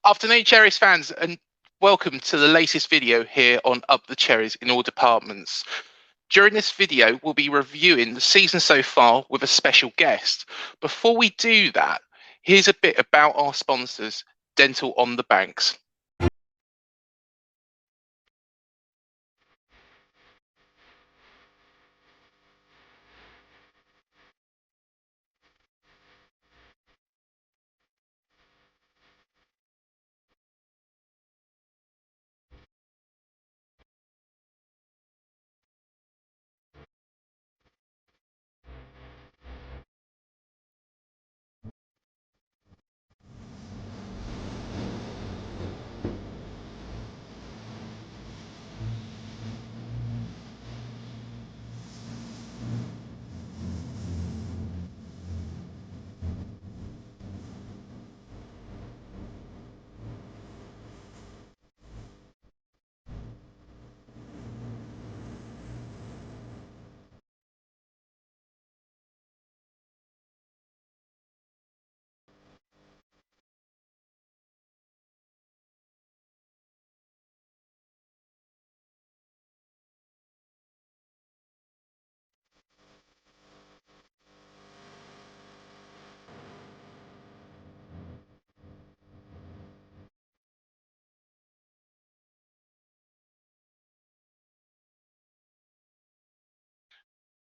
Afternoon, Cherries fans, and welcome to the latest video here on Up the Cherries in all departments. During this video, we'll be reviewing the season so far with a special guest. Before we do that, here's a bit about our sponsors, Dental on the Banks.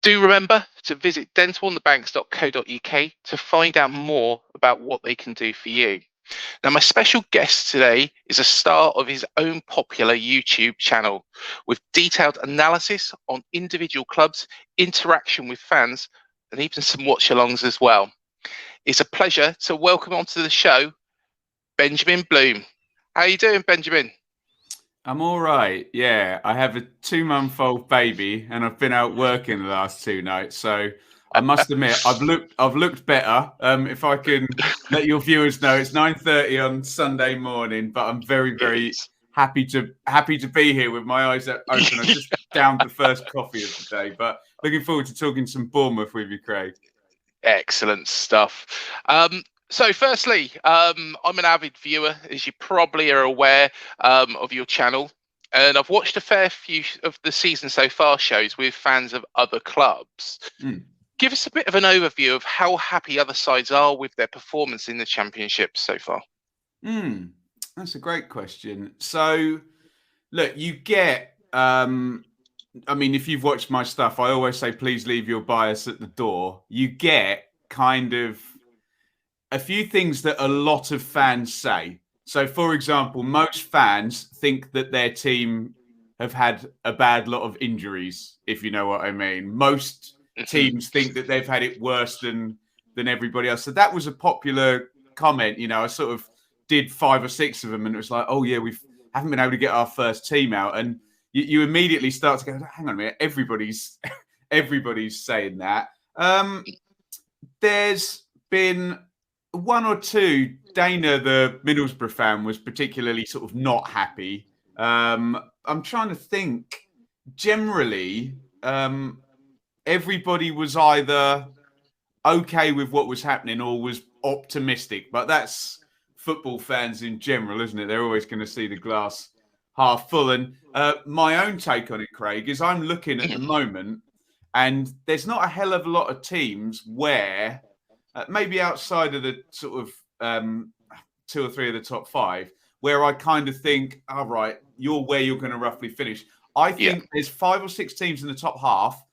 Do remember to visit dentalonthebanks.co.uk to find out more about what they can do for you. Now, my special guest today is a star of his own popular YouTube channel with detailed analysis on individual clubs, interaction with fans, and even some watch-alongs as well. It's a pleasure to welcome onto the show Benjamin Bloom. How are you doing, Benjamin? I'm all right. Yeah, I have a 2-month-old baby, and I've been out working the last 2 nights. So I must admit, I've looked better. If I can let your viewers know, it's 9:30 on Sunday morning, but I'm very, very happy to be here with my eyes open. I just downed the first coffee of the day, but looking forward to talking some Bournemouth with you, Craig. Excellent stuff. So firstly, I'm an avid viewer, as you probably are aware, of your channel. And I've watched a fair few of the season so far shows with fans of other clubs. Give us a bit of an overview of how happy other sides are with their performance in the Championship so far. That's a great question. So, look, you get... I mean, if you've watched my stuff, I always say, please leave your bias at the door. You get kind of a few things that a lot of fans say. So, for example, most fans think that their team have had a bad lot of injuries, if you know what I mean. Most teams think that they've had it worse than everybody else. So that was a popular comment. You know, I sort of did 5 or 6 of them, and it was like, oh, yeah, we haven't been able to get our first team out. And you immediately start to go, hang on a minute, everybody's saying that. There's been 1 or 2. Dana, the Middlesbrough fan, was particularly sort of not happy. I'm trying to think. Generally, everybody was either okay with what was happening or was optimistic. But that's football fans in general, isn't it? They're always going to see the glass half full. And my own take on it, Craig, is I'm looking at the moment, and there's not a hell of a lot of teams where, maybe outside of the sort of 2 or 3 of the top 5, where I kind of think, all right, you're where you're going to roughly finish. I think there's 5 or 6 teams in the top half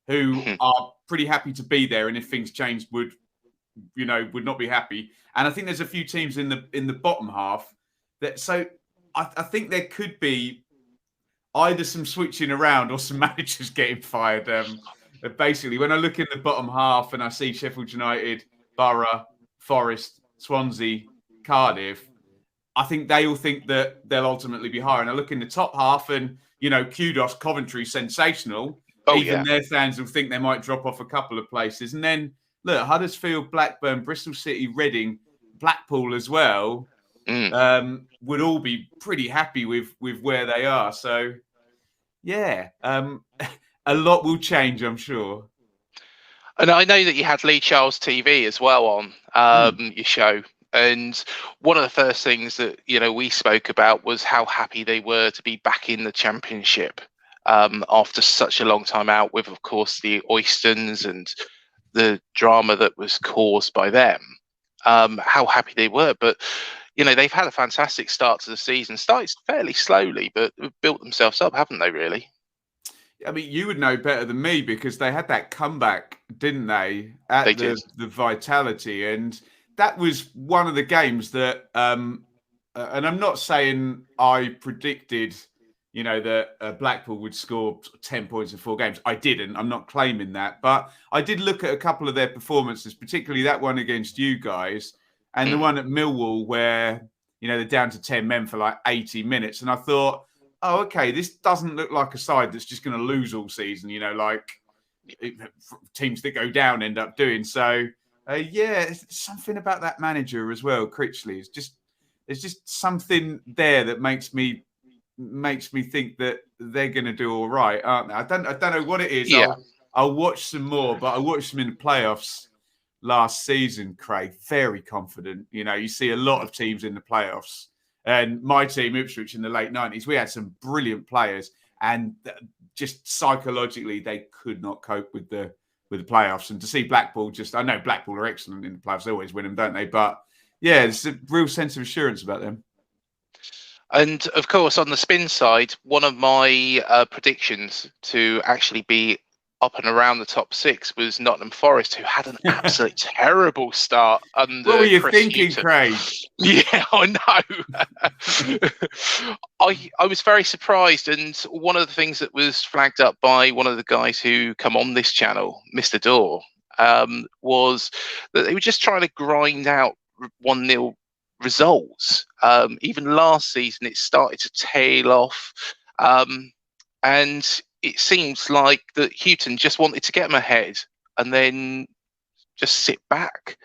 who are pretty happy to be there, and if things changed, would not be happy. And I think there's a few teams in the bottom half that. So I think there could be either some switching around or some managers getting fired. Basically, when I look in the bottom half and I see Sheffield United, Borough, Forest, Swansea, Cardiff, I think they all think that they'll ultimately be higher. And I look in the top half and, kudos, Coventry, sensational. Their fans will think they might drop off a couple of places. And then, look, Huddersfield, Blackburn, Bristol City, Reading, Blackpool as well, would all be pretty happy with where they are. So, yeah, a lot will change, I'm sure. And I know that you had Lee Charles TV as well on your show. And one of the first things that we spoke about was how happy they were to be back in the Championship after such a long time out, with, of course, the Oystons and the drama that was caused by them. How happy they were, but they've had a fantastic start to the season. Started fairly slowly, but built themselves up, haven't they? Really. I mean, you would know better than me because they had that comeback, didn't they, They at did. the Vitality, and that was one of the games that. And I'm not saying I predicted, that Blackpool would score 10 points in 4 games. I didn't. I'm not claiming that, but I did look at a couple of their performances, particularly that one against you guys, and the one at Millwall where they're down to 10 men for like 80 minutes, and I thought, oh, okay, this doesn't look like a side that's just going to lose all season, like teams that go down end up doing. So, it's something about that manager as well, Critchley. There's just something there that makes me think that they're going to do all right, aren't they? I don't know what it is. Yeah. I'll watch some more, but I watched them in the playoffs last season, Craig. Very confident. You see a lot of teams in the playoffs. And my team, Ipswich, in the late 90s, we had some brilliant players, and just psychologically, they could not cope with the playoffs. And to see Blackpool, I know Blackpool are excellent in the playoffs; they always win them, don't they? But yeah, there's a real sense of assurance about them. And of course, on the spin side, one of my predictions to actually be up and around the top 6 was Nottingham Forest, who had an absolute terrible start under What were you Chris thinking, Hughton. Craig? Yeah, I know. I was very surprised, and one of the things that was flagged up by one of the guys who come on this channel, Mr. Dorr, was that they were just trying to grind out 1-0 results. Even last season, it started to tail off, and it seems like that Hughton just wanted to get them ahead and then just sit back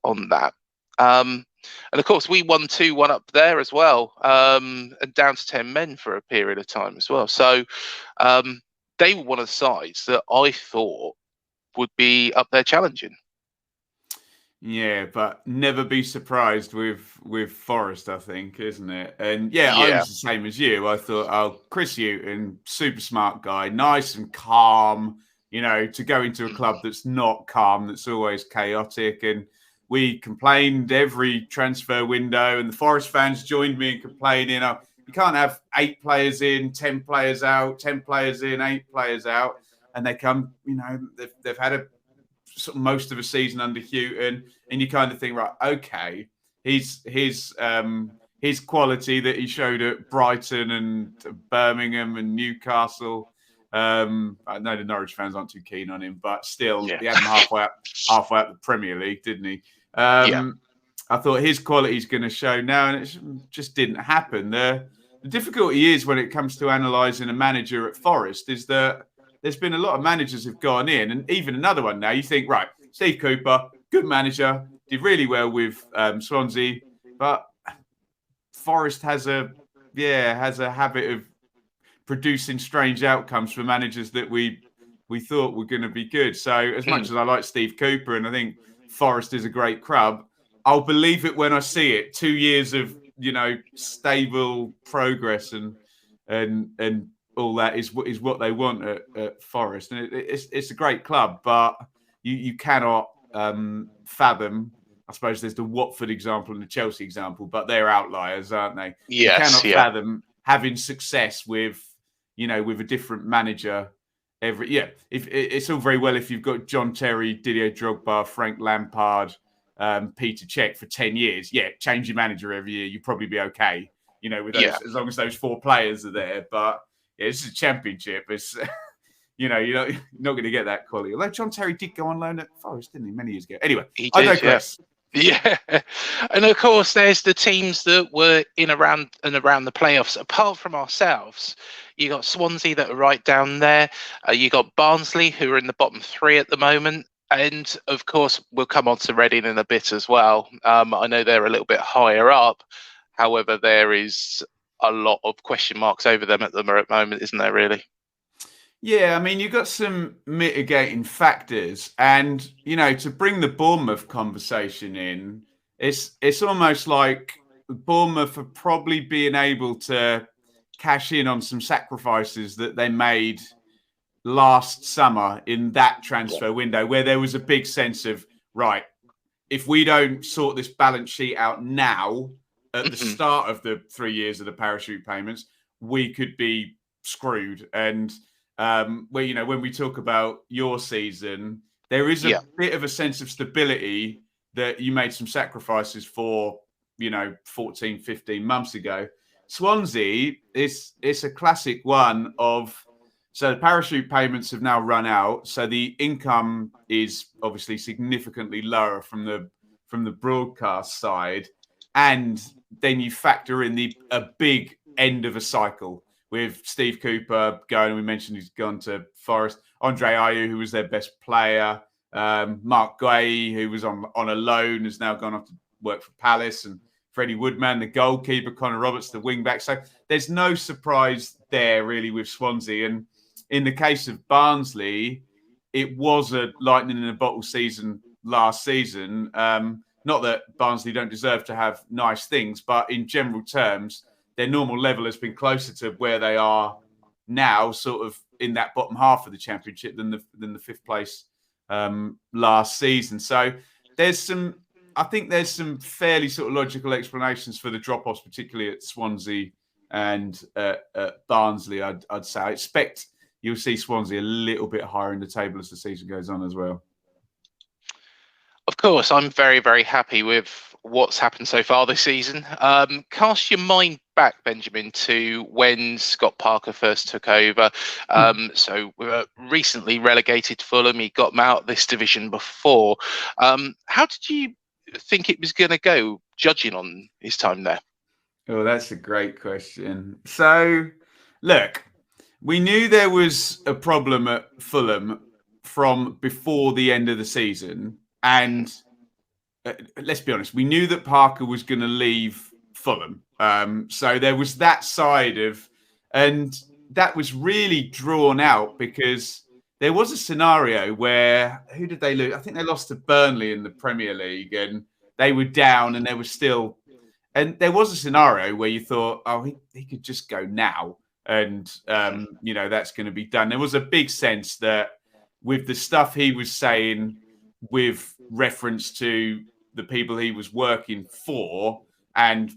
on that. And of course, we won 2-1 up there as well, and down to 10 men for a period of time as well. So they were one of the sides that I thought would be up there challenging. Yeah, but never be surprised with Forest, I think, isn't it? And I was the same as you. I thought, oh, Chris Hughton, super smart guy, nice and calm, to go into a club that's not calm, that's always chaotic. And we complained every transfer window, and the Forest fans joined me in complaining, oh, you can't have 8 players in, 10 players out, 10 players in, 8 players out. And they come, they've had a sort of most of a season under Hughton, and you kind of think, right, okay, his quality that he showed at Brighton and Birmingham and Newcastle. I know the Norwich fans aren't too keen on him, but still, he had him halfway up the Premier League, didn't he? I thought his quality is going to show now, and it just didn't happen. The difficulty is when it comes to analysing a manager at Forest is that there's been a lot of managers who've gone in, and even another one now. You think, right, Steve Cooper, good manager, did really well with Swansea, but Forest has a habit of producing strange outcomes for managers that we thought were going to be good. So as much as I like Steve Cooper and I think Forest is a great club, I'll believe it when I see it. 2 years of stable progress and all that is what they want at Forest, and it's a great club, but you cannot fathom. I suppose there's the Watford example and the Chelsea example, but they're outliers, aren't they? Yes, you cannot fathom having success with a different manager every. Yeah, if it's all very well if you've got John Terry, Didier Drogba, Frank Lampard, Peter Cech for 10 years. Yeah, change your manager every year, you'd probably be okay. With those, as long as those 4 players are there, but. Yeah, this is a championship. It's, you're not going to get that quality. Although John Terry did go on loan at Forest, didn't he, many years ago? Anyway, I digress. Yeah. And of course, there's the teams that were in around the playoffs. Apart from ourselves, you got Swansea that are right down there. You got Barnsley, who are in the bottom 3 at the moment. And of course, we'll come on to Reading in a bit as well. I know they're a little bit higher up. However, there is a lot of question marks over them at the moment, isn't there, really? Yeah, I mean, you've got some mitigating factors. And, to bring the Bournemouth conversation in, it's almost like Bournemouth are probably being able to cash in on some sacrifices that they made last summer in that transfer window, where there was a big sense of, right, if we don't sort this balance sheet out now at the start of the 3 years of the parachute payments, we could be screwed. And when we talk about your season, there is a bit of a sense of stability that you made some sacrifices for, 14, 15 months ago. Swansea it's a classic one of, so the parachute payments have now run out. So the income is obviously significantly lower from the broadcast side. And then you factor in a big end of a cycle with Steve Cooper going. We mentioned he's gone to Forest. Andre Ayew, who was their best player. Mark Guay, who was on a loan, has now gone off to work for Palace. And Freddie Woodman, the goalkeeper, Connor Roberts, the wing-back. So there's no surprise there really with Swansea. And in the case of Barnsley, it was a lightning in a bottle season last season. Not that Barnsley don't deserve to have nice things, but in general terms, their normal level has been closer to where they are now, sort of in that bottom half of the Championship than the fifth place last season. So I think there's some fairly sort of logical explanations for the drop-offs, particularly at Swansea and at Barnsley. I'd say I expect you'll see Swansea a little bit higher in the table as the season goes on as well. Of course, I'm very, very happy with what's happened so far this season. Cast your mind back, Benjamin, to when Scott Parker first took over. So we were recently relegated to Fulham. He got them out of this division before. How did you think it was going to go, judging on his time there? Oh, that's a great question. So, look, we knew there was a problem at Fulham from before the end of the season. And let's be honest, we knew that Parker was going to leave Fulham. So there was that side of, and that was really drawn out because there was a scenario where, who did they lose? I think they lost to Burnley in the Premier League and they were down and there was still, and there was a scenario where you thought, oh, he could just go now. And, that's going to be done. There was a big sense that with the stuff he was saying, with reference to the people he was working for and,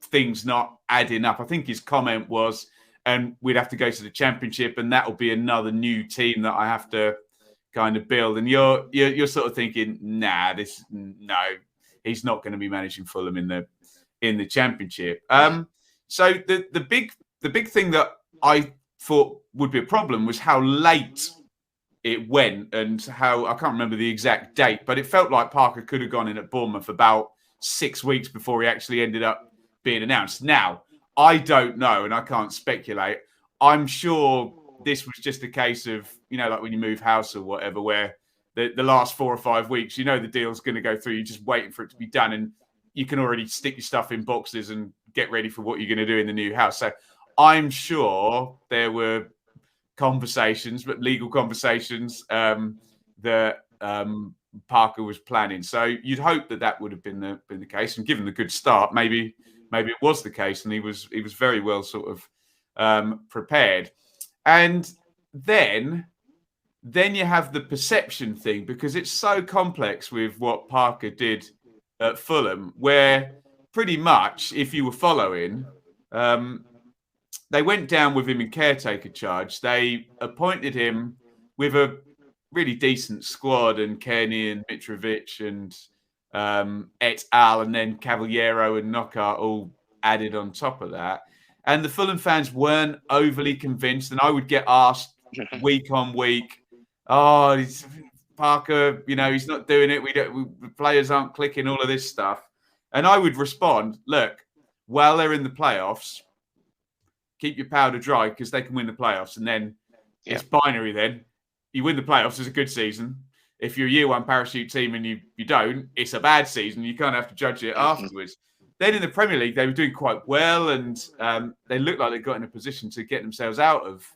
things not adding up. I think his comment was, and we'd have to go to the Championship and that'll be another new team that I have to kind of build. And you're sort of thinking, no, he's not going to be managing Fulham in the Championship. So the big thing that I thought would be a problem was how late it went and how, I can't remember the exact date, but it felt like Parker could have gone in at Bournemouth about 6 weeks before he actually ended up being announced. Now, I don't know and I can't speculate. I'm sure this was just a case of, like when you move house or whatever, where the last 4 or 5 weeks, the deal's going to go through. You're just waiting for it to be done and you can already stick your stuff in boxes and get ready for what you're going to do in the new house. So I'm sure there were conversations, but legal conversations that Parker was planning. So you'd hope that would have been the case. And given the good start, maybe it was the case, and he was very well sort of prepared. And then you have the perception thing, because it's so complex with what Parker did at Fulham, where pretty much if you were following, they went down with him in caretaker charge. They appointed him with a really decent squad, and Kearney and Mitrovic and et al. And then Cavallero and Knockaert all added on top of that. And the Fulham fans weren't overly convinced. And I would get asked week on week, oh, Parker, he's not doing it. The players aren't clicking, all of this stuff. And I would respond, look, while they're in the playoffs, keep your powder dry because they can win the playoffs. And then it's binary then. You win the playoffs, it's a good season. If you're a year one parachute team and you don't, it's a bad season. You kind of have to judge it afterwards. Then in the Premier League, they were doing quite well and they looked like they got in a position to get themselves out of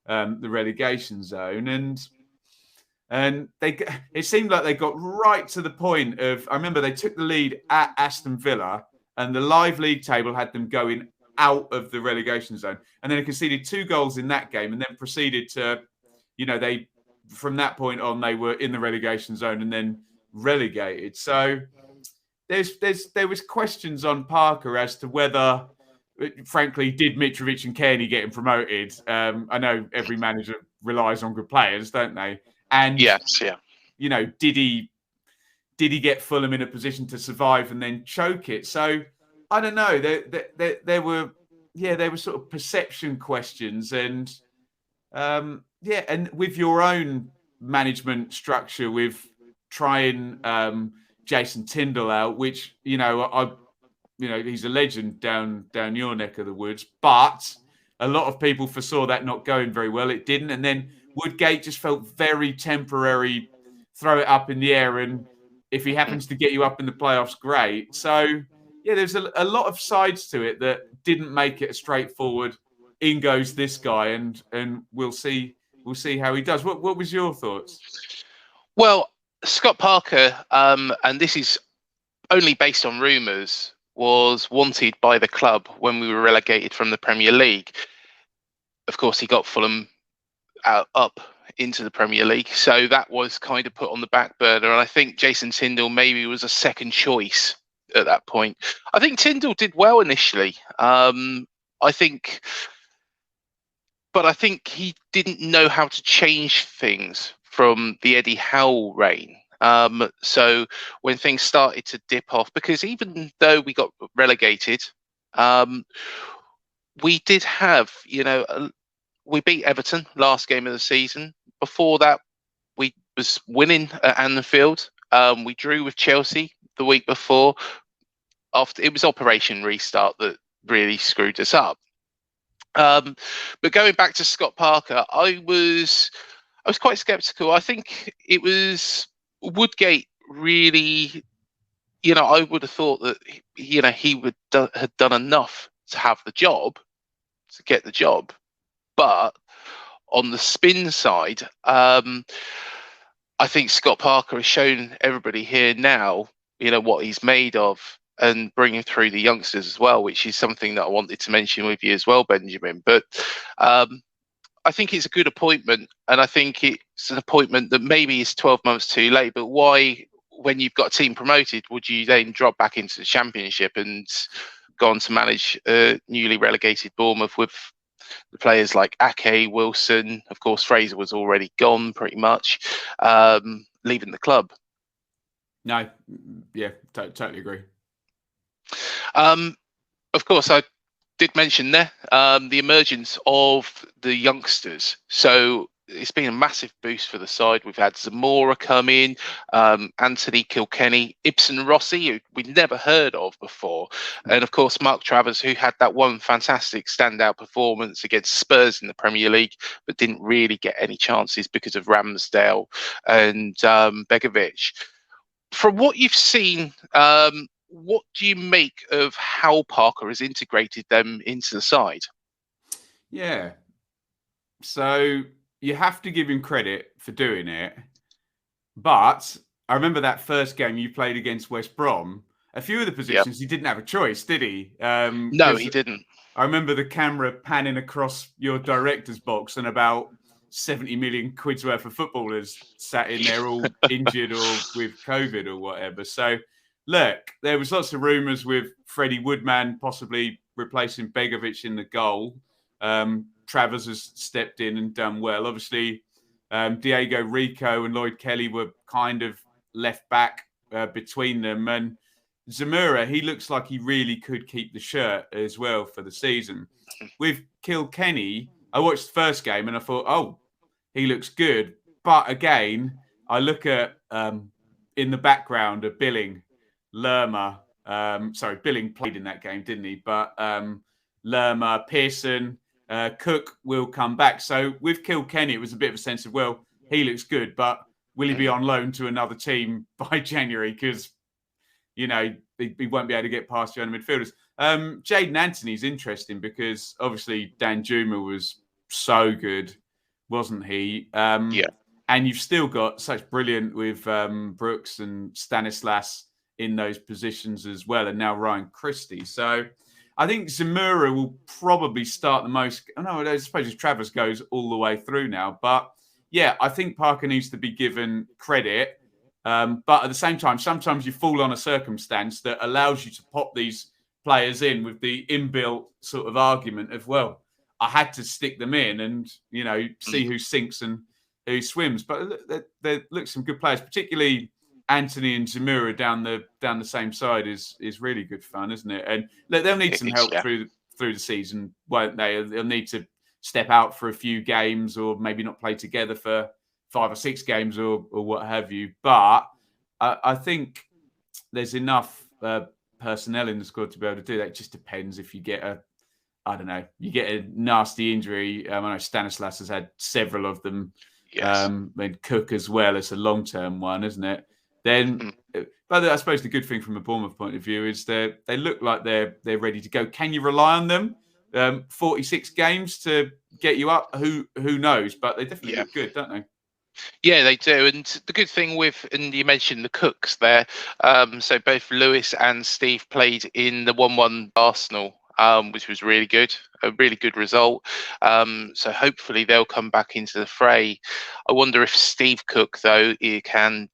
the relegation zone. And And it seemed like they got right to the point of, I remember they took the lead at Aston Villa and the live league table had them going out of the relegation zone. And then they conceded 2 goals in that game and then proceeded to, from that point on, they were in the relegation zone and then relegated. So there was questions on Parker as to whether, frankly, did Mitrovic and Kearney get him promoted? I know every manager relies on good players, don't they? And yes, yeah. Did he get Fulham in a position to survive and then choke it? So I don't know. There were sort of perception questions, and and with your own management structure, with trying Jason Tyndall out, which he's a legend down your neck of the woods, but a lot of people foresaw that not going very well. It didn't, and then Woodgate just felt very temporary. Throw it up in the air, and if he happens to get you up in the playoffs, great. So there's a lot of sides to it that didn't make it a straightforward. In goes this guy, and we'll see how he does. What was your thoughts? Well, Scott Parker, and this is only based on rumours, was wanted by the club when we were relegated from the Premier League. Of course, he got Fulham up into the Premier League, so that was kind of put on the back burner. And I think Jason Tyndall maybe was a second choice at that point. I think Tyndall did well initially. I think he didn't know how to change things from the Eddie Howe reign. So when things started to dip off, because even though we got relegated, we did have, we beat Everton last game of the season. Before that, we was winning at Anfield. We drew with Chelsea the week before. After it was Operation Restart that really screwed us up. But going back to Scott Parker, I was quite sceptical. I think it was Woodgate really, I would have thought that, he would had done enough to have the job, to get the job. But on the spin side, I think Scott Parker has shown everybody here now, what he's made of, and bringing through the youngsters as well, which is something that I wanted to mention with you as well, Benjamin. But I think it's a good appointment, and I think it's an appointment that maybe is 12 months too late. But why, when you've got a team promoted, would you then drop back into the Championship and go on to manage newly relegated Bournemouth with the players like Ake, Wilson? Of course, Fraser was already gone pretty much, leaving the club. No, yeah, totally agree. Of course, I did mention there the emergence of the youngsters. So it's been a massive boost for the side. We've had Zamora come in, Anthony Kilkenny, Ibsen Rossi, who we'd never heard of before. And of course, Mark Travers, who had that one fantastic standout performance against Spurs in the Premier League, but didn't really get any chances because of Ramsdale and Begovic. From what you've seen, what do you make of how Parker has integrated them into the side? Yeah. So you have to give him credit for doing it. But I remember that first game you played against West Brom. A few of the positions he didn't have a choice, did he? No, he didn't. I remember the camera panning across your director's box and about 70 million quid's worth of footballers sat in there all injured or with COVID or whatever. So look, there was lots of rumours with Freddie Woodman possibly replacing Begovic in the goal. Travers has stepped in and done well. Obviously, Diego Rico and Lloyd Kelly were kind of left back between them. And Zamora, he looks like he really could keep the shirt as well for the season. With Kilkenny, I watched the first game and I thought, oh, he looks good. But again, I look at in the background of Billing, Lerma. Billing played in that game, didn't he? But Lerma, Pearson, Cook will come back. So with Kilkenny, it was a bit of a sense of, well, he looks good, but will he be on loan to another team by January? Because, he won't be able to get past the other midfielders. Jayden Anthony's interesting because obviously Dan Juma was so good, wasn't he? Yeah. and you've still got such brilliant with Brooks and Stanislas in those positions as well, and now Ryan Christie. So I think Zamora will probably start the most. No, I suppose Travers goes all the way through now. But yeah, I think Parker needs to be given credit. But at the same time, sometimes you fall on a circumstance that allows you to pop these players in with the inbuilt sort of argument of, well, I had to stick them in and, see who sinks and who swims. But there look some good players, particularly Anthony and Zamura down the same side is really good fun, isn't it? And look, they'll need some help through the season, won't they? They'll need to step out for a few games, or maybe not play together for 5 or 6 games, or what have you. But I think there's enough personnel in the squad to be able to do that. It just depends if you get a nasty injury. I know Stanislas has had several of them. Yes. And Cook as well. It's a long-term one, isn't it? Then, but I suppose the good thing from a Bournemouth point of view is they look like they're ready to go. Can you rely on them? 46 games to get you up? Who knows? But they definitely look good, don't they? Yeah, they do. And the good thing and you mentioned the Cooks there. So both Lewis and Steve played in the 1-1 Arsenal, which was really good, a really good result. So hopefully they'll come back into the fray. I wonder if Steve Cook, though, he can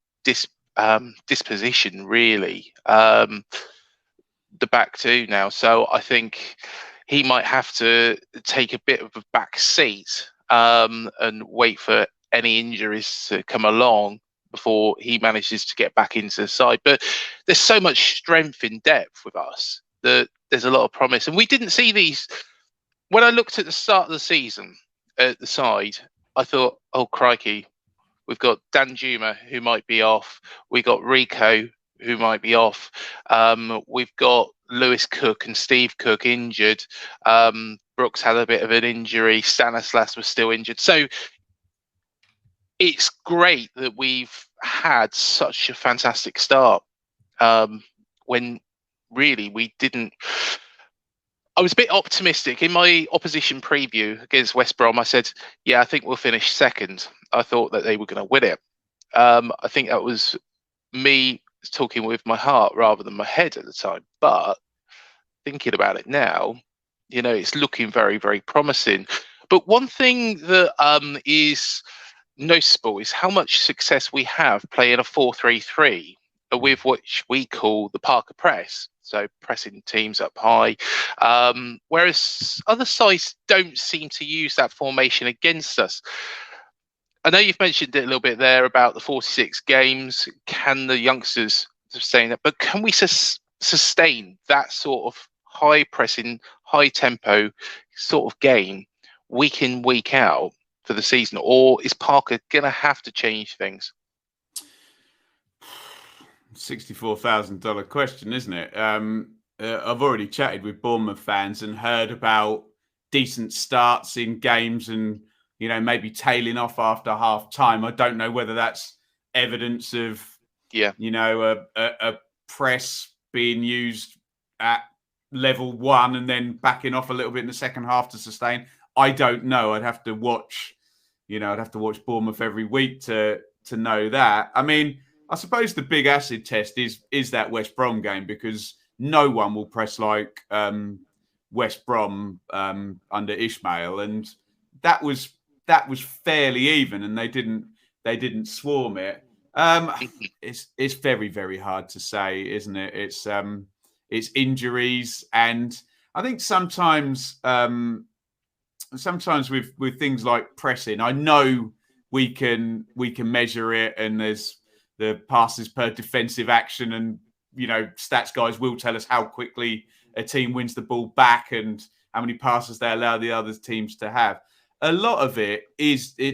disposition really the back two now. So I think he might have to take a bit of a back seat and wait for any injuries to come along before he manages to get back into the side. But there's so much strength in depth with us that there's a lot of promise. And we didn't see these. When I looked at the start of the season at the side, I thought, oh, crikey, we've got Dan Juma, who might be off. We got Rico, who might be off. We've got Lewis Cook and Steve Cook injured. Brooks had a bit of an injury. Stanislas was still injured. So it's great that we've had such a fantastic start when really we didn't. I was a bit optimistic in my opposition preview against West Brom. I said, yeah, I think we'll finish second. I thought that they were going to win it. I think that was me talking with my heart rather than my head at the time. But thinking about it now, it's looking very, very promising. But one thing that is noticeable is how much success we have playing a 4-3-3 with which we call the Parker press. So pressing teams up high, whereas other sides don't seem to use that formation against us. I know you've mentioned it a little bit there about the 46 games. Can the youngsters sustain that? But can we sustain that sort of high pressing, high tempo sort of game week in, week out for the season? Or is Parker going to have to change things? $64,000 question, isn't it? I've already chatted with Bournemouth fans and heard about decent starts in games and, maybe tailing off after half time. I don't know whether that's evidence of, a press being used at level 1 and then backing off a little bit in the second half to sustain. I don't know. I'd have to watch Bournemouth every week to know that. I mean, I suppose the big acid test is that West Brom game, because no one will press like West Brom under Ishmael, and that was fairly even, and they didn't swarm it. It's very, very hard to say, isn't it? It's injuries, and I think sometimes with things like pressing, I know we can measure it, and there's the passes per defensive action, and stats guys will tell us how quickly a team wins the ball back and how many passes they allow the other teams to have. A lot of it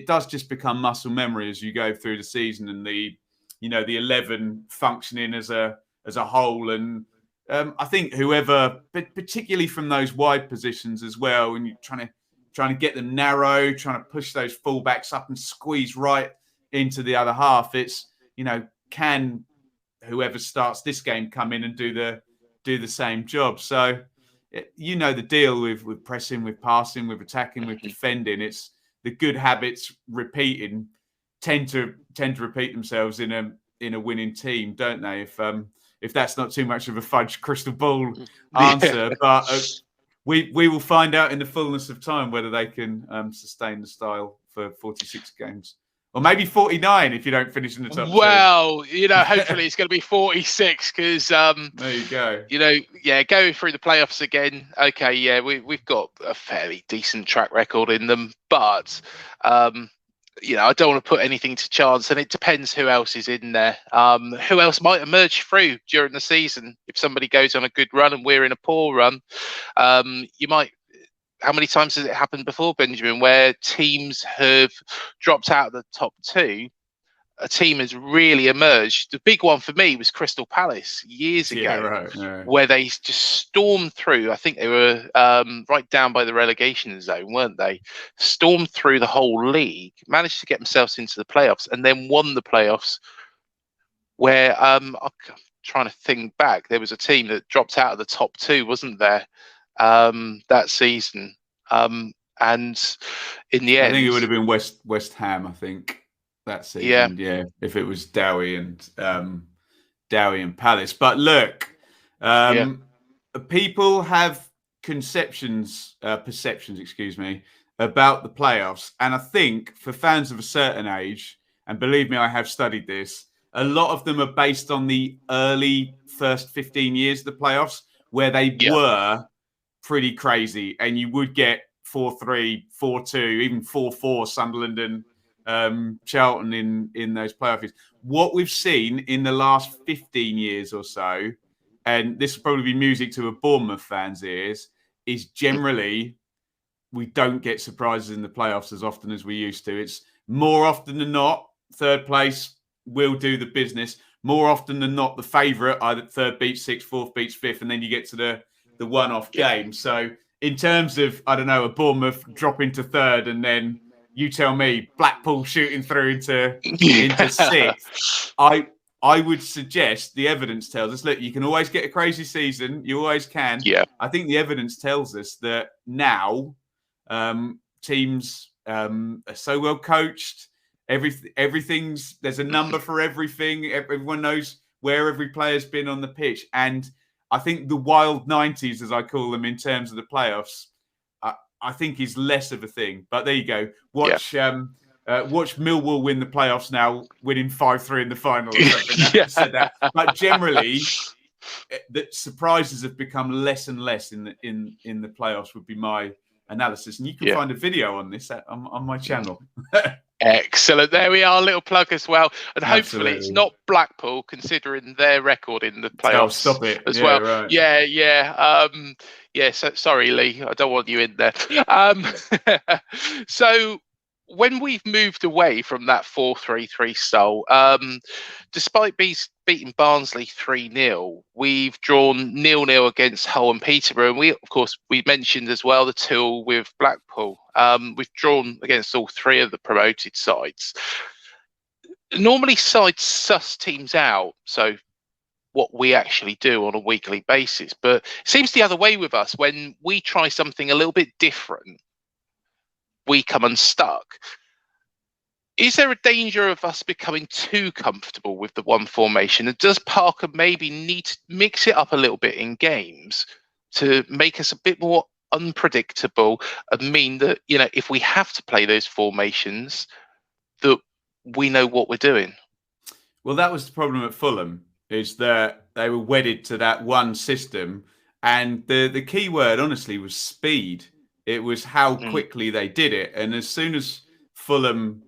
does just become muscle memory as you go through the season, and the 11 functioning as a whole. And I think whoever, but particularly from those wide positions as well, when you're trying to get them narrow, trying to push those fullbacks up and squeeze right into the other half, it's can whoever starts this game come in and do the same job? So the deal with pressing, with passing, with attacking, with defending. It's the good habits repeating. tend to repeat themselves in a winning team, don't they? If that's not too much of a fudge crystal ball answer, but we will find out in the fullness of time whether they can sustain the style for 46 games. Or maybe 49 if you don't finish in the top two. Well, hopefully it's going to be 46 because there you go. Going through the playoffs again. Okay, yeah, we've got a fairly decent track record in them, but I don't want to put anything to chance, and it depends who else is in there. Who else might emerge through during the season if somebody goes on a good run and we're in a poor run? You might. How many times has it happened before, Benjamin, where teams have dropped out of the top two? A team has really emerged. The big one for me was Crystal Palace years ago, where they just stormed through. I think they were right down by the relegation zone, weren't they? Stormed through the whole league, managed to get themselves into the playoffs, and then won the playoffs. Where I'm trying to think back, there was a team that dropped out of the top two, wasn't there, that season? And in the end, I think it would have been West Ham. I think. That season, if it was Dowie and Palace. But look, people have perceptions, about the playoffs, and I think for fans of a certain age, and believe me, I have studied this, a lot of them are based on the early first 15 years of the playoffs, where they were pretty crazy, and you would get 4-3, 4-2, even 4-4 Sunderland and Charlton in those playoff years. What we've seen in the last 15 years or so, and this will probably be music to a Bournemouth fan's ears, is generally we don't get surprises in the playoffs as often as we used to. It's more often than not, third place will do the business. More often than not, the favourite, either third beats sixth, fourth beats fifth, and then you get to the one-off game. So in terms of, I don't know, a Bournemouth dropping to third and then you tell me Blackpool shooting through into sixth. I would suggest the evidence tells us, look, you can always get a crazy season. You always can. Yeah. I think the evidence tells us that now teams are so well coached. Everything's there's a number for everything. Everyone knows where every player's been on the pitch. And I think the wild 90s, as I call them, in terms of the playoffs, I think is less of a thing. But there you go. Watch Millwall win the playoffs now, winning 5-3 in the final or something. Said that. But generally, the surprises have become less and less in the playoffs would be my analysis. And you can find a video on this on my channel. Excellent. There we are, a little plug as well. And hopefully it's not Blackpool, considering their record in the playoffs. Stop it. As well. Right. So, sorry, Lee. I don't want you in there. So when we've moved away from that 4-3-3 style, despite beating Barnsley 3-0, we've drawn 0-0 against Hull and Peterborough. And we mentioned as well the 2 with Blackpool. We've drawn against all 3 of the promoted sides. Normally sides suss teams out, so what we actually do on a weekly basis. But it seems the other way with us. When we try something a little bit different, we come unstuck. Is there a danger of us becoming too comfortable with the one formation? And does Parker maybe need to mix it up a little bit in games to make us a bit more unpredictable and mean that, if we have to play those formations, that we know what we're doing? Well, that was the problem at Fulham, is that they were wedded to that one system. And the key word, honestly, was speed. It was how quickly they did it. And as soon as Fulham...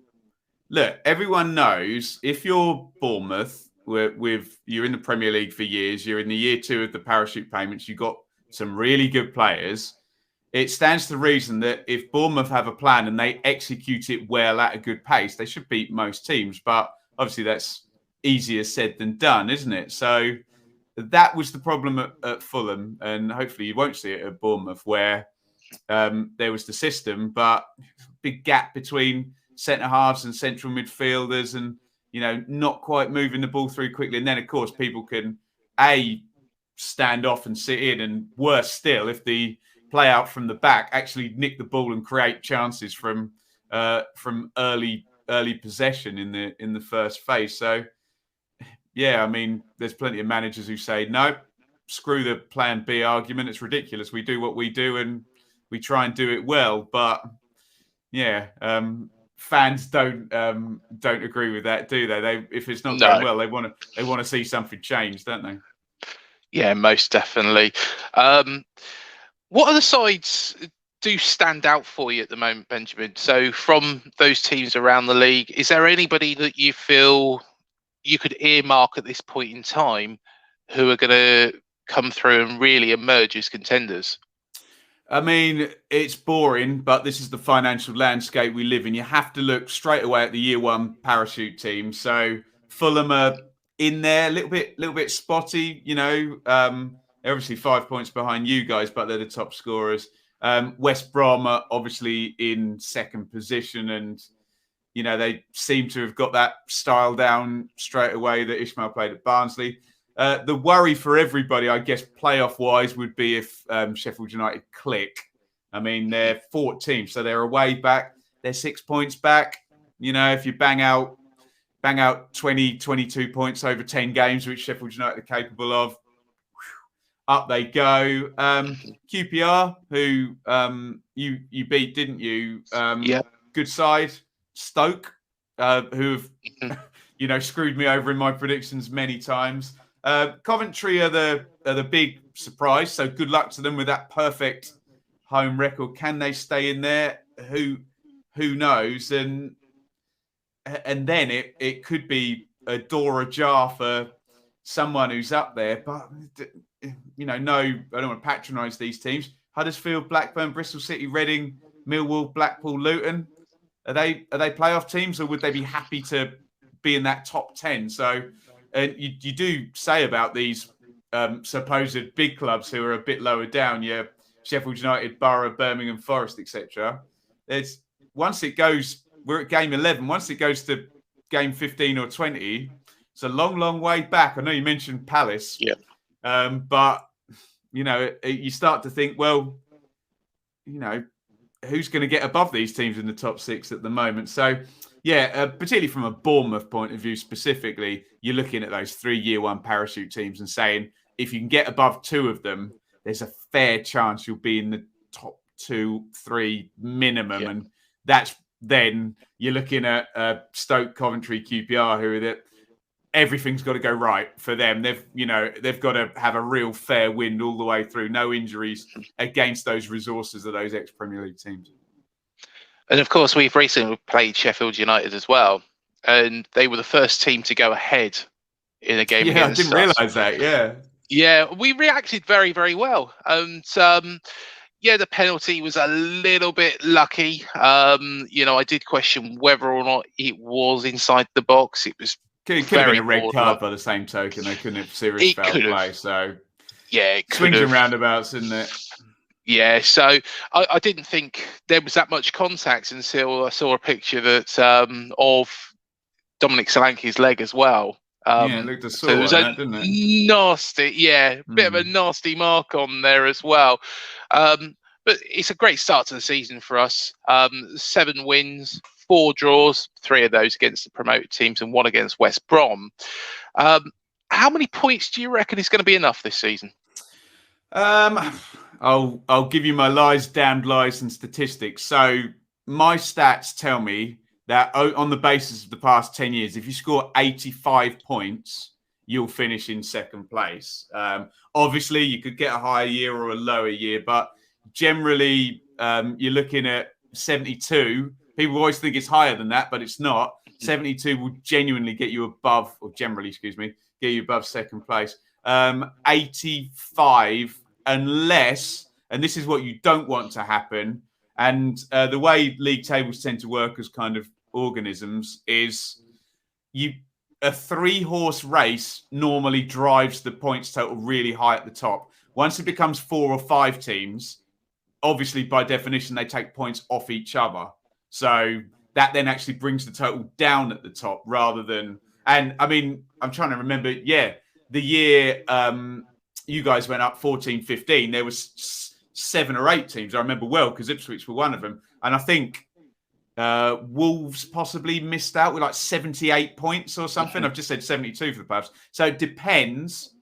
Look, everyone knows if you're Bournemouth, you're in the Premier League for years, you're in the year 2 of the parachute payments, you've got some really good players. It stands to reason that if Bournemouth have a plan and they execute it well at a good pace, they should beat most teams. But obviously that's easier said than done, isn't it? So that was the problem at Fulham, and hopefully you won't see it at Bournemouth, where there was the system, but big gap between centre halves and central midfielders, and not quite moving the ball through quickly. And then, of course, people can stand off and sit in, and worse still, if the play out from the back actually nick the ball and create chances from early early possession in the first phase. So yeah, I mean, there's plenty of managers who say no, screw the plan B argument. It's ridiculous. We do what we do and we try and do it well. But yeah, fans don't agree with that, do they? They if it's not going well, they want to see something change, don't they? Yeah, most definitely. What other sides do stand out for you at the moment, Benjamin? So from those teams around the league, is there anybody that you feel you could earmark at this point in time who are going to come through and really emerge as contenders? I mean, it's boring, but this is the financial landscape we live in. You have to look straight away at the year one parachute team. So Fulham are in there, a little bit spotty. You know, they're obviously 5 points behind you guys, but they're the top scorers. West Brom are obviously in second position, and you know they seem to have got that style down straight away that Ishmael played at Barnsley. The worry for everybody, I guess, playoff-wise, would be if Sheffield United click. I mean, they're 14th, so they're away back. They're 6 points back. You know, if you bang out 20, 22 points over 10 games, which Sheffield United are capable of, up they go. QPR, who you beat, didn't you? Yeah. Good side. Stoke, who have screwed me over in my predictions many times. Coventry are the big surprise, so good luck to them with that perfect home record. Can they stay in there? Who knows? And then it could be a door ajar for someone who's up there. But no, I don't want to patronise these teams. Huddersfield, Blackburn, Bristol City, Reading, Millwall, Blackpool, Luton. Are they playoff teams, or would they be happy to be in that top 10? So. And you do say about these supposed big clubs who are a bit lower down, yeah, Sheffield United, Borough, Birmingham, Forest, etc. Once it goes, we're at game 11. Once it goes to game 15 or 20, it's a long, long way back. I know you mentioned Palace, but you start to think, well, who's going to get above these teams in the top 6 at the moment? So. Yeah, particularly from a Bournemouth point of view specifically, you're looking at those 3 year one parachute teams and saying, if you can get above 2 of them, there's a fair chance you'll be in the top 2, 3 minimum. Yeah. And that's then you're looking at Stoke, Coventry, QPR, who are that everything's got to go right for them. They've got to have a real fair wind all the way through, no injuries against those resources of those ex-Premier League teams. And of course, we've recently played Sheffield United as well, and they were the first team to go ahead in a game against us. Yeah, I didn't realise that. Yeah, we reacted very, very well, and the penalty was a little bit lucky. I did question whether or not it was inside the box. It was could have been a red card by the same token. They couldn't have serious foul play. So yeah, it swings and roundabouts, isn't it? Yeah, so I didn't think there was that much contact until I saw a picture that of Dominic Solanke's leg as well. It looked so it that, didn't it? Nasty, bit of a nasty mark on there as well. But it's a great start to the season for us. 7 wins, 4 draws, 3 of those against the promoted teams and 1 against West Brom. How many points do you reckon is going to be enough this season? I'll give you my damned lies and statistics. So my stats tell me that on the basis of the past 10 years, if you score 85 points, you'll finish in second place. Obviously, you could get a higher year or a lower year, but generally, you're looking at 72. People always think it's higher than that, but it's not. 72 will genuinely get you above, or generally, get you above second place. 85, unless, and this is what you don't want to happen, and the way league tables tend to work as kind of organisms is a 3-horse race normally drives the points total really high at the top. Once it becomes 4 or 5 teams, obviously by definition they take points off each other. So that then actually brings the total down at the top rather than, and I mean, I'm trying to remember, the year you guys went up 14-15, there was 7 or 8 teams. I remember well because Ipswich were one of them. And I think Wolves possibly missed out with like 78 points or something. I've just said 72 for the pubs. So it depends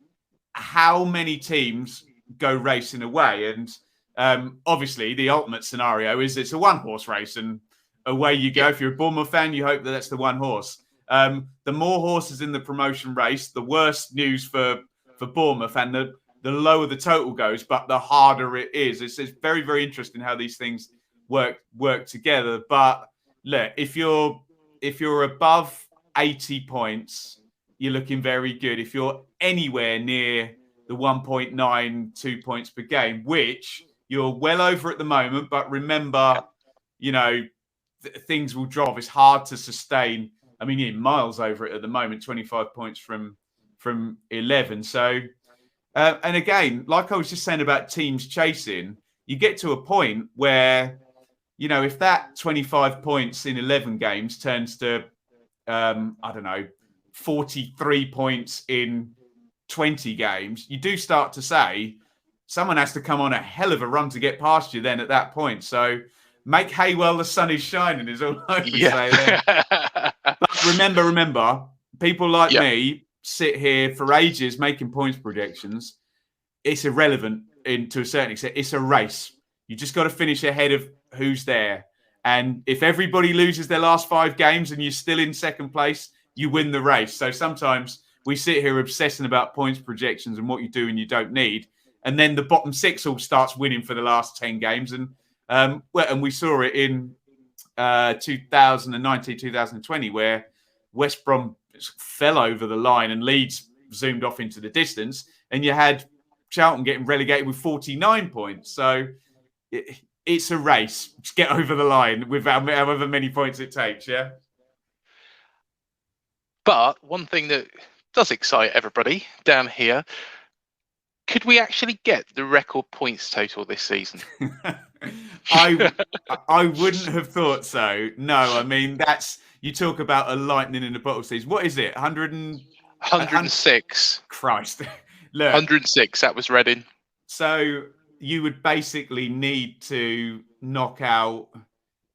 how many teams go racing away. And obviously, the ultimate scenario is it's a one-horse race and away you go. If you're a Bournemouth fan, you hope that that's the one horse. The more horses in the promotion race, the worse news for Bournemouth, and the lower the total goes, but the harder it is. It's very, very interesting how these things work together. But look, if you're above 80 points, you're looking very good. If you're anywhere near the 1.92 points per game, which you're well over at the moment, but remember, things will drop. It's hard to sustain. I mean, you're miles over it at the moment, 25 points from 11. So, and again, like I was just saying about teams chasing, you get to a point where, if that 25 points in 11 games turns to, 43 points in 20 games, you do start to say someone has to come on a hell of a run to get past you then at that point. So make hay while the sun is shining is all I would say there. But remember, people like me sit here for ages making points projections. It's irrelevant to a certain extent. It's a race. You just got to finish ahead of who's there. And if everybody loses their last 5 games and you're still in second place, you win the race. So sometimes we sit here obsessing about points projections and what you do and you don't need. And then the bottom 6 all starts winning for the last 10 games. And we saw it in 2019, 2020, where West Brom fell over the line and Leeds zoomed off into the distance. And you had Charlton getting relegated with 49 points. So it's a race. Just get over the line with however many points it takes, yeah? But one thing that does excite everybody down here, could we actually get the record points total this season? I wouldn't have thought so. No, I mean, you talk about a lightning in a bottle season. What is it? 106. Christ. Look, 106, that was Reading. So you would basically need to knock out,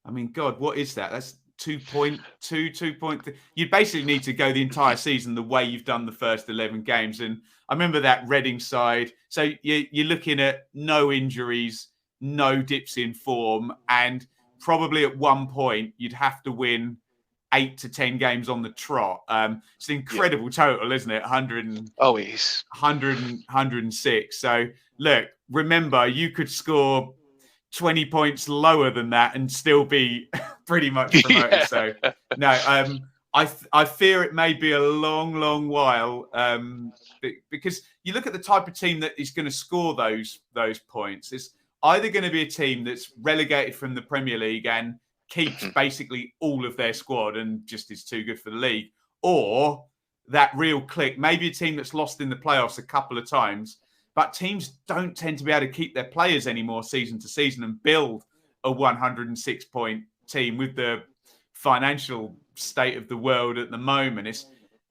I mean, God, what is that? That's 2.2, 2.3. You'd basically need to go the entire season the way you've done the first 11 games. And I remember that Reading side. So you're looking at no injuries, no dips in form, and probably at one point you'd have to win 8 to 10 games on the trot. It's an incredible total, isn't it? 100. Oh, it is. 106. So look, remember, you could score 20 points lower than that and still be pretty much promoted. So no, I fear it may be a long, long while because you look at the type of team that is going to score those points. It's either going to be a team that's relegated from the Premier League and keeps basically all of their squad and just is too good for the league, or that real click, maybe a team that's lost in the playoffs a couple of times. But teams don't tend to be able to keep their players anymore season to season and build a 106-point team with the financial state of the world at the moment. It's,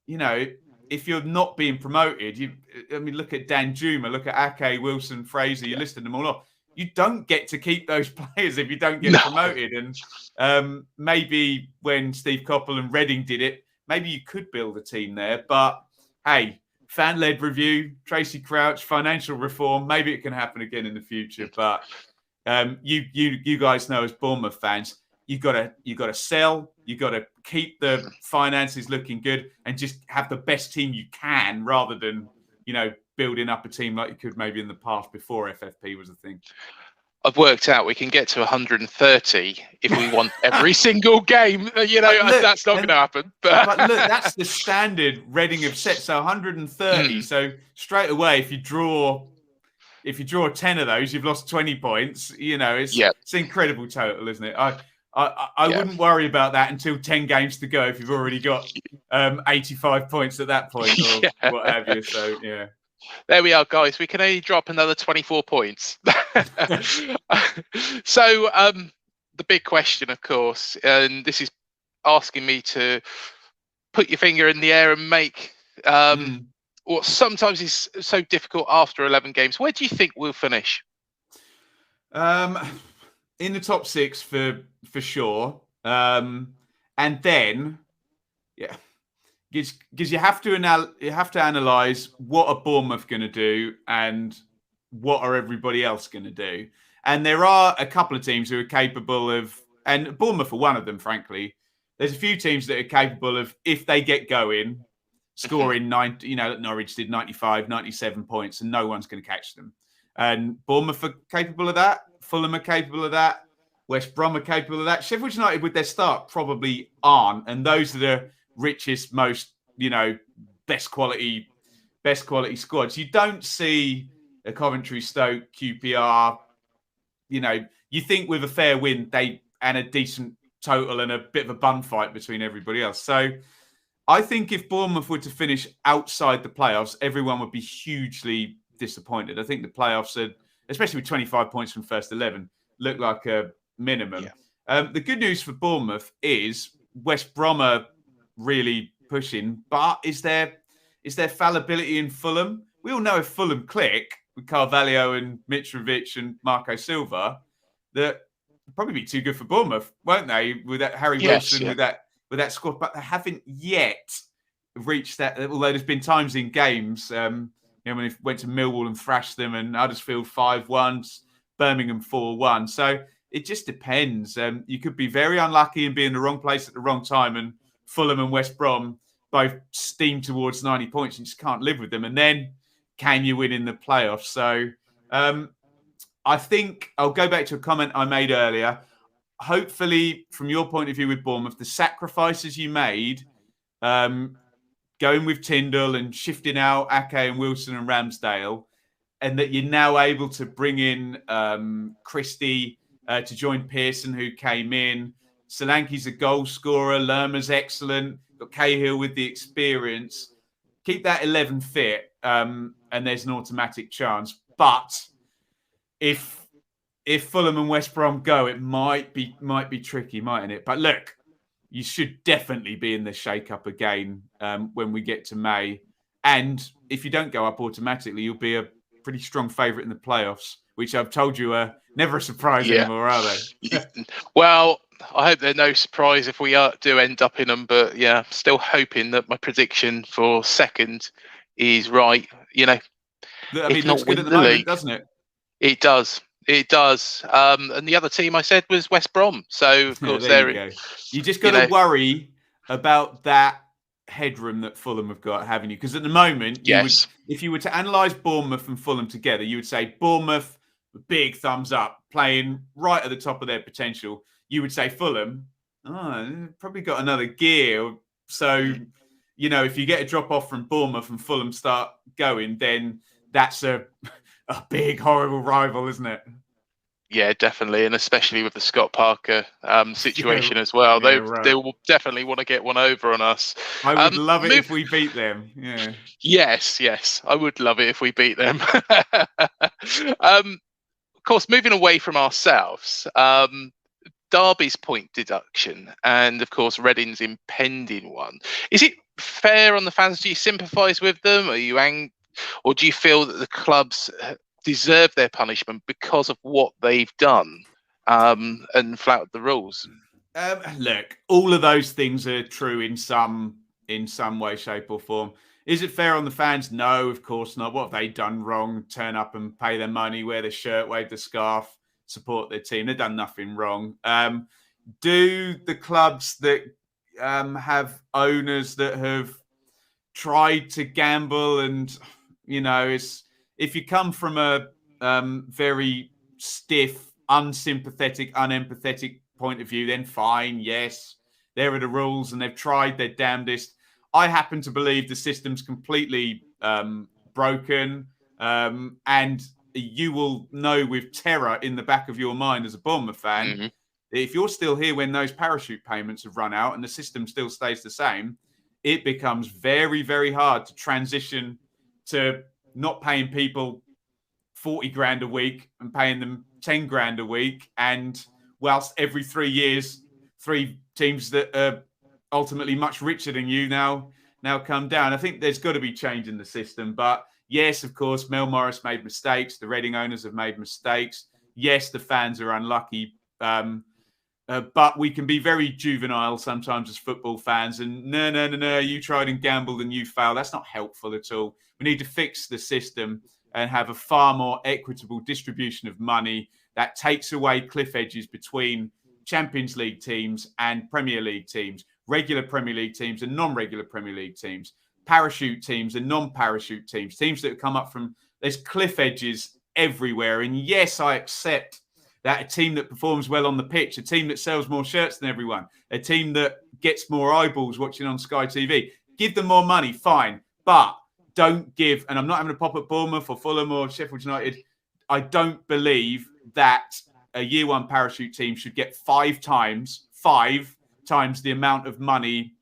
if you're not being promoted, look at Dan Juma, look at Ake, Wilson, Fraser, you listed them all off. You don't get to keep those players if you don't get promoted. And maybe when Steve Coppell and Reading did it, maybe you could build a team there. But hey, fan-led review, Tracy Crouch, financial reform. Maybe it can happen again in the future. But you guys know, as Bournemouth fans, you got to sell. You got to keep the finances looking good and just have the best team you can, rather than building up a team like you could maybe in the past before FFP was a thing. I've worked out we can get to 130 if we want every single game. Look, that's not going to happen. But look, that's the standard Reading have set. So 130. So straight away, if you draw 10 of those, you've lost 20 points. It's an incredible total, isn't it? I wouldn't worry about that until 10 games to go if you've already got 85 points at that point or what have you. So, yeah. There we are, guys. We can only drop another 24 points. So the big question, of course, and this is asking me to put your finger in the air and make what sometimes is so difficult after 11 games. Where do you think we'll finish? In the top 6 for sure. And then, yeah, because you have to analyze what are Bournemouth going to do and what are everybody else going to do. And there are a couple of teams who are capable of, and Bournemouth are one of them, frankly. There's a few teams that are capable of, if they get going, scoring 90, Norwich did 95, 97 points, and no one's going to catch them. And Bournemouth are capable of that. Fulham are capable of that. West Brom are capable of that. Sheffield United, with their start, probably aren't. And those are the richest, most, best quality squads. You don't see a Coventry, Stoke, QPR. You think with a fair win, and a decent total and a bit of a bun fight between everybody else. So I think if Bournemouth were to finish outside the playoffs, everyone would be hugely disappointed. I think the playoffs, especially with 25 points from first 11, look like a minimum. Yeah. The good news for Bournemouth is West Brom are really pushing, but is there fallibility in Fulham? We all know if Fulham click with Carvalho and Mitrovic and Marco Silva, that probably be too good for Bournemouth, won't they? With that Harry Wilson, with that squad, but they haven't yet reached that. Although there's been times in games, when they went to Millwall and thrashed them, and Huddersfield 5-1, Birmingham 4-1. So it just depends. You could be very unlucky and be in the wrong place at the wrong time, and Fulham and West Brom both steam towards 90 points. You just can't live with them. And then can you win in the playoffs? So I think I'll go back to a comment I made earlier. Hopefully, from your point of view with Bournemouth, the sacrifices you made, going with Tyndall and shifting out Ake and Wilson and Ramsdale, and that you're now able to bring in Christie to join Pearson, who came in. Solanke's a goal scorer. Lerma's excellent. Got Cahill with the experience. Keep that 11 fit, and there's an automatic chance. But if Fulham and West Brom go, it might be tricky, mightn't it? But look, you should definitely be in the shake-up again when we get to May. And if you don't go up automatically, you'll be a pretty strong favourite in the playoffs, which I've told you are never a surprise anymore, are they? Well, I hope they're no surprise if we do end up in them. But yeah, still hoping that my prediction for second is right. I mean, it looks good at the moment, doesn't it? It does. It does. And the other team I said was West Brom. So, of course, there you go. You just got to worry about that headroom that Fulham have got, haven't you? Because at the moment, if you were to analyse Bournemouth and Fulham together, you would say Bournemouth, big thumbs up, playing right at the top of their potential. You would say Fulham, probably got another gear. So, if you get a drop off from Bournemouth and Fulham start going, then that's a big, horrible rival, isn't it? Yeah, definitely. And especially with the Scott Parker situation as well. They will definitely want to get one over on us. I would love it if we beat them. Yeah. Yes. I would love it if we beat them. Of course, moving away from ourselves, Derby's point deduction and, of course, Reading's impending one. Is it fair on the fans? Do you sympathise with them? Are you angry? Or do you feel that the clubs deserve their punishment because of what they've done and flouted the rules? Look, all of those things are true in some way, shape or form. Is it fair on the fans? No, of course not. What have they done wrong? Turn up and pay their money, wear the shirt, wave the scarf, support their team. They've done nothing wrong. Do the clubs that have owners that have tried to gamble and, if you come from a very stiff, unsympathetic, unempathetic point of view, then fine, yes, there are the rules and they've tried their damnedest. I happen to believe the system's completely broken, and you will know with terror in the back of your mind as a Bournemouth fan, if you're still here when those parachute payments have run out and the system still stays the same, it becomes very, very hard to transition to not paying people 40 grand a week and paying them 10 grand a week. And whilst every 3 years, 3 teams that are ultimately much richer than you now come down. I think there's got to be change in the system. But yes, of course, Mel Morris made mistakes. The Reading owners have made mistakes. Yes, the fans are unlucky. But we can be very juvenile sometimes as football fans. And no, you tried and gambled and you failed. That's not helpful at all. We need to fix the system and have a far more equitable distribution of money that takes away cliff edges between Champions League teams and Premier League teams, regular Premier League teams and non-regular Premier League teams, parachute teams and non-parachute teams, teams that have come up from, there's cliff edges everywhere. And yes, I accept that a team that performs well on the pitch, a team that sells more shirts than everyone, a team that gets more eyeballs watching on Sky TV, give them more money, fine. But don't give, and I'm not having a pop at Bournemouth or Fulham or Sheffield United, I don't believe that a year one parachute team should get five times the amount of money.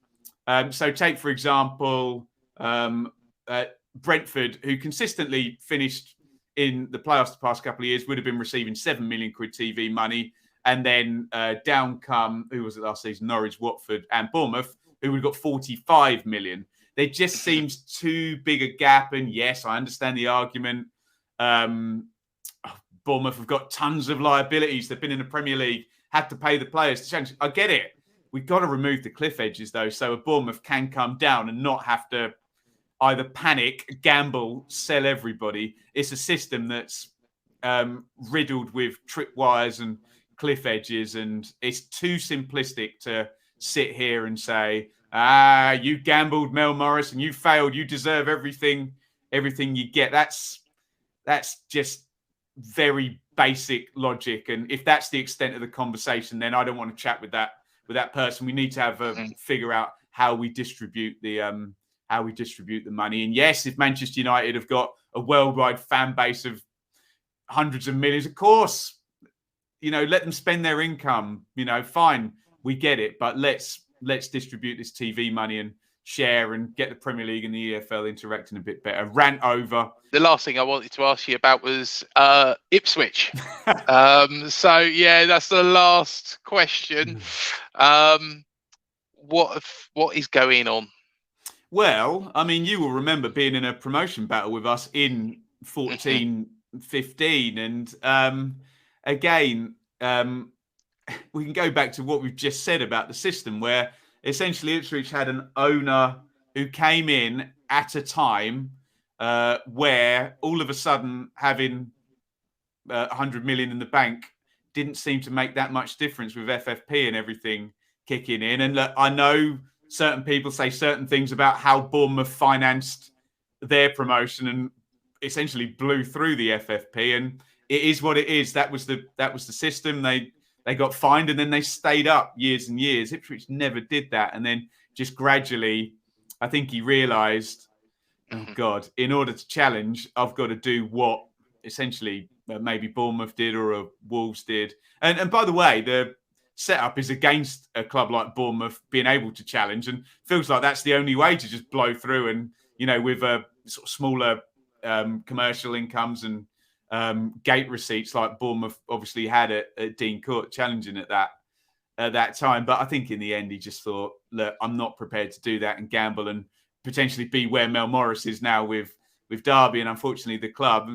So take, for example, Brentford, who consistently finished in the playoffs the past couple of years, would have been receiving £7 million TV money. And then down come, who was it last season? Norwich, Watford and Bournemouth, who would have got 45 million. There just seems too big a gap. And yes, I understand the argument. Bournemouth have got tons of liabilities. They've been in the Premier League, had to pay the players to change. I get it. We've got to remove the cliff edges, though, so a Bournemouth can come down and not have to either panic, gamble, sell everybody. It's a system that's riddled with tripwires and cliff edges, and it's too simplistic to sit here and say, you gambled, Mel Morris, and you failed. You deserve everything you get. That's just very basic logic. And if that's the extent of the conversation, then I don't want to chat with that person. We need to have figure out how we distribute the money. And yes, if Manchester United have got a worldwide fan base of hundreds of millions, of course, let them spend their income. Fine, we get it, but let's distribute this TV money and share and get the Premier League and the EFL interacting a bit better. Rant over. The last thing I wanted to ask you about was Ipswich. So yeah, that's the last question. What is going on? Well, I mean, you will remember being in a promotion battle with us in 14-15, and again, we can go back to what we've just said about the system, where essentially Ipswich had an owner who came in at a time where all of a sudden having 100 million in the bank didn't seem to make that much difference with FFP and everything kicking in. And look, I know certain people say certain things about how Bournemouth financed their promotion and essentially blew through the FFP, and it is what it is. That was the system. They got fined and then they stayed up years and years. Ipswich never did that. And then just gradually, I think he realised, oh God, in order to challenge, I've got to do what essentially maybe Bournemouth did or Wolves did. And by the way, the setup is against a club like Bournemouth being able to challenge, and feels like that's the only way to just blow through. And, with a sort of smaller commercial incomes and gate receipts like Bournemouth obviously had at Dean Court, challenging at that time. But I think in the end he just thought, look, I'm not prepared to do that and gamble and potentially be where Mel Morris is now with Derby, and unfortunately the club,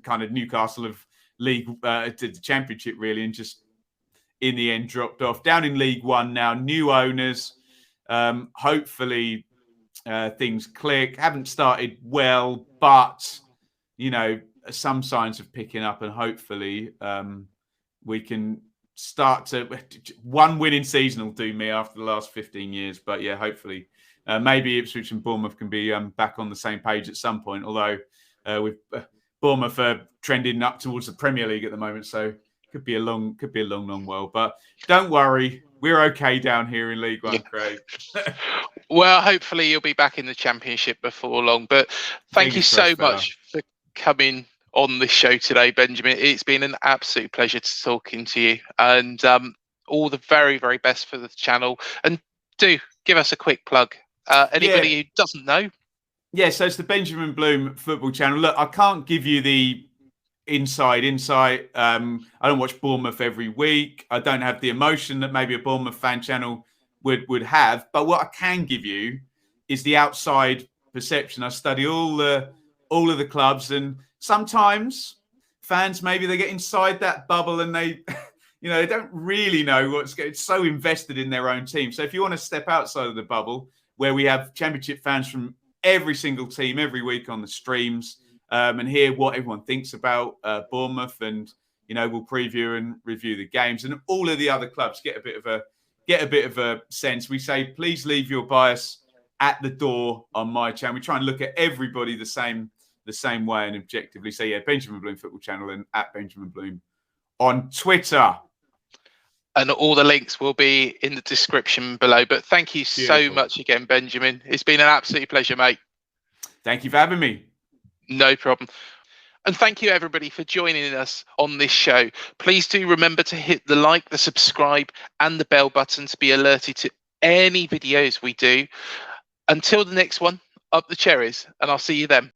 kind of Newcastle of League to the Championship really, and just in the end dropped off. Down in League One now, new owners. Hopefully things click. Haven't started well, but some signs of picking up, and hopefully we can start to. One winning season will do me after the last 15 years. But yeah, hopefully maybe Ipswich and Bournemouth can be back on the same page at some point. Although with Bournemouth are trending up towards the Premier League at the moment, so could be a long while. But don't worry, we're okay down here in League One, Craig. Well, hopefully you'll be back in the Championship before long. But thank you so much for coming on this show today, Benjamin. It's been an absolute pleasure talking to you, and all the very, very best for the channel. And do give us a quick plug. Anybody who doesn't know. Yeah, so it's the Benjamin Bloom Football Channel. Look, I can't give you the insight. I don't watch Bournemouth every week. I don't have the emotion that maybe a Bournemouth fan channel would have. But what I can give you is the outside perception. I study all of the clubs, and sometimes fans, maybe they get inside that bubble and they they don't really know what's going. It's so invested in their own team. So if you want to step outside of the bubble, where we have Championship fans from every single team every week on the streams, and hear what everyone thinks about Bournemouth, and we'll preview and review the games, and all of the other clubs get a bit of a sense. We say, please leave your bias at the door on my channel. We try and look at everybody the same way and objectively. So yeah, Benjamin Bloom Football Channel and at Benjamin Bloom on Twitter. And all the links will be in the description below. But thank you so much again, Benjamin. It's been an absolute pleasure, mate. Thank you for having me. No problem. And thank you, everybody, for joining us on this show. Please do remember to hit the like, the subscribe, and the bell button to be alerted to any videos we do. Until the next one, up the cherries, and I'll see you then.